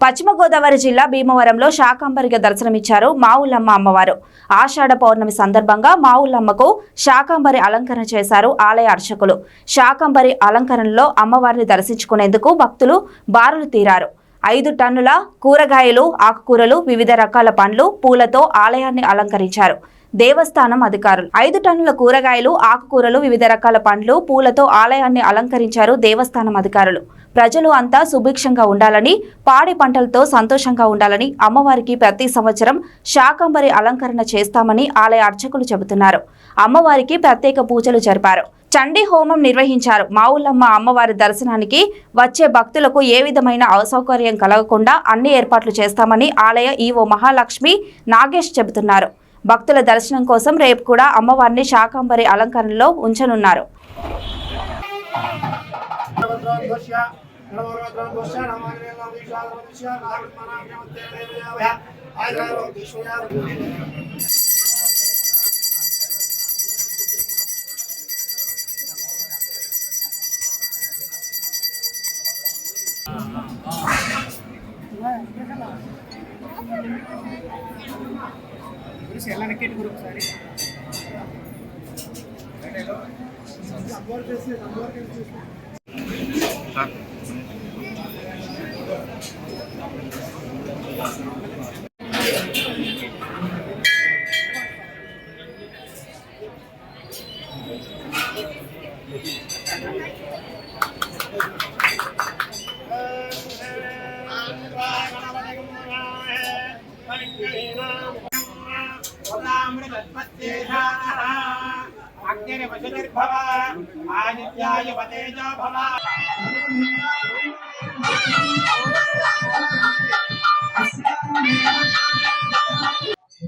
పశ్చిమ గోదావరి జిల్లా భీమవరంలో శాకంబరిగా దర్శనమిచ్చారు మావులమ్మ అమ్మవారు. ఆషాఢ పౌర్ణమి సందర్భంగా మావులమ్మకు శాకంబరి అలంకరణ చేశారు ఆలయ అర్చకులు. శాకంబరి అలంకరణలో అమ్మవారిని దర్శించుకునేందుకు భక్తులు బారులు తీరారు. 5 టన్నుల కూరగాయలు, ఆకుకూరలు, వివిధ రకాల పండ్లు, పూలతో ఆలయాన్ని అలంకరించారు దేవస్థానం అధికారులు. 5 టన్నుల కూరగాయలు, ఆకుకూరలు, వివిధ రకాల పండ్లు, పూలతో ఆలయాన్ని అలంకరించారు దేవస్థానం అధికారులు. ప్రజలు అంతా సుభిక్షంగా ఉండాలని, పాడి పంటలతో సంతోషంగా ఉండాలని అమ్మవారికి ప్రతి సంవత్సరం శాకంబరి అలంకరణ చేస్తామని ఆలయ అర్చకులు చెబుతున్నారు. అమ్మవారికి ప్రత్యేక పూజలు జరిపారు. చండీ హోమం నిర్వహించారు. మావులమ్మ అమ్మవారి దర్శనానికి వచ్చే భక్తులకు ఏ విధమైన అసౌకర్యం కలగకుండా అన్ని ఏర్పాట్లు చేస్తామని ఆలయ ఈవో మహాలక్ష్మి నాగేష్ చెబుతున్నారు. భక్తుల దర్శనం కోసం రేపు కూడా అమ్మవారిని శాకంబరి అలంకరణలో ఉంచనున్నారు.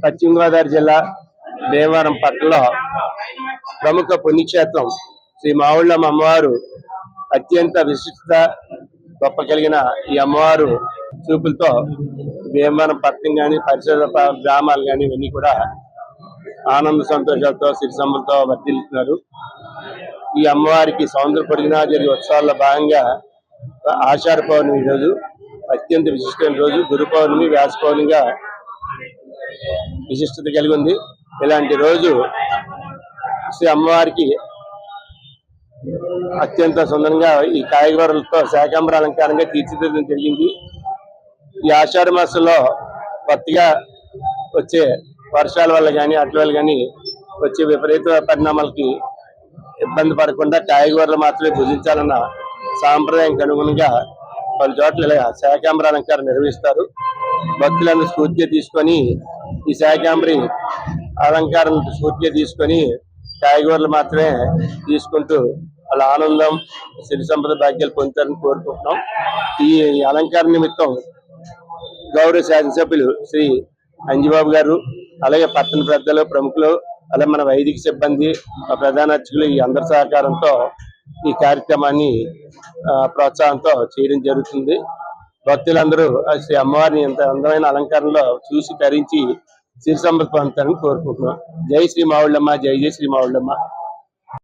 పశ్చిమ గోదావరి జిల్లా భీమవరం పట్టణంలో ప్రముఖ పుణ్యక్షేత్రం శ్రీ మావుళ్ళమ్మ అమ్మవారు అత్యంత విశిష్టత గొప్ప కలిగిన ఈ అమ్మవారు చూపులతో భీమవరం పట్టణం కానీ పరిసర గ్రామాలు కానీ ఇవన్నీ కూడా ఆనంద సంతోషాలతో సిరి సంపదతో వర్ధిల్లుతున్నారు. ఈ అమ్మవారికి సౌందర్య పొడిగిన జరిగే ఉత్సవాల్లో భాగంగా ఆషాఢ పౌర్ణమి రోజు అత్యంత విశిష్టమైన రోజు. గురు పౌర్ణమి, వ్యాస పౌర్ణమిగా విశిష్టత కలిగి ఉంది. ఇలాంటి రోజు శ్రీ అమ్మవారికి అత్యంత సుందరంగా ఈ కాయగూరలతో శాకంబర అలంకారంగా తీర్చిదిద్దడం జరిగింది. ఈ ఆషాఢ మాసంలో కొత్తగా వచ్చే వర్షాల వల్ల కానీ అట్ల వల్ల కానీ వచ్చే విపరీత పరిణామాలకి ఇబ్బంది పడకుండా కాయగూరలు మాత్రమే భుజించాలన్న సాంప్రదాయానికి అనుగుణంగా పలు చోట్ల ఇలా శాకంబర అలంకారం నిర్వహిస్తారు. భక్తులను స్ఫూర్తిగా తీసుకొని ఈ శాకంబరి అలంకారం స్ఫూర్తిగా తీసుకొని కాయగూరలు మాత్రమే తీసుకుంటూ వాళ్ళ ఆనందం, సిరి సంపద భాగ్యాలు పొందుతారని కోరుకుంటున్నాం. ఈ అలంకార నిమిత్తం గౌరవ శాసనసభ్యులు శ్రీ అంజిబాబు గారు, అలాగే పట్టణ పెద్దలు, ప్రముఖులు, అలాగే మన వైదిక సిబ్బంది, ప్రధాన అర్చకులు ఈ అందరి సహకారంతో ఈ కార్యక్రమాన్ని ప్రోత్సాహంతో చేయడం జరుగుతుంది. భక్తులందరూ శ్రీ అమ్మవారిని ఎంత అందమైన అలంకారంలో చూసి ధరించి సిరి సంపద పొందుతారని కోరుకుంటున్నాం. జై శ్రీ మావుళ్ళమ్మ, జై జై శ్రీ మావుళ్ళమ్మ.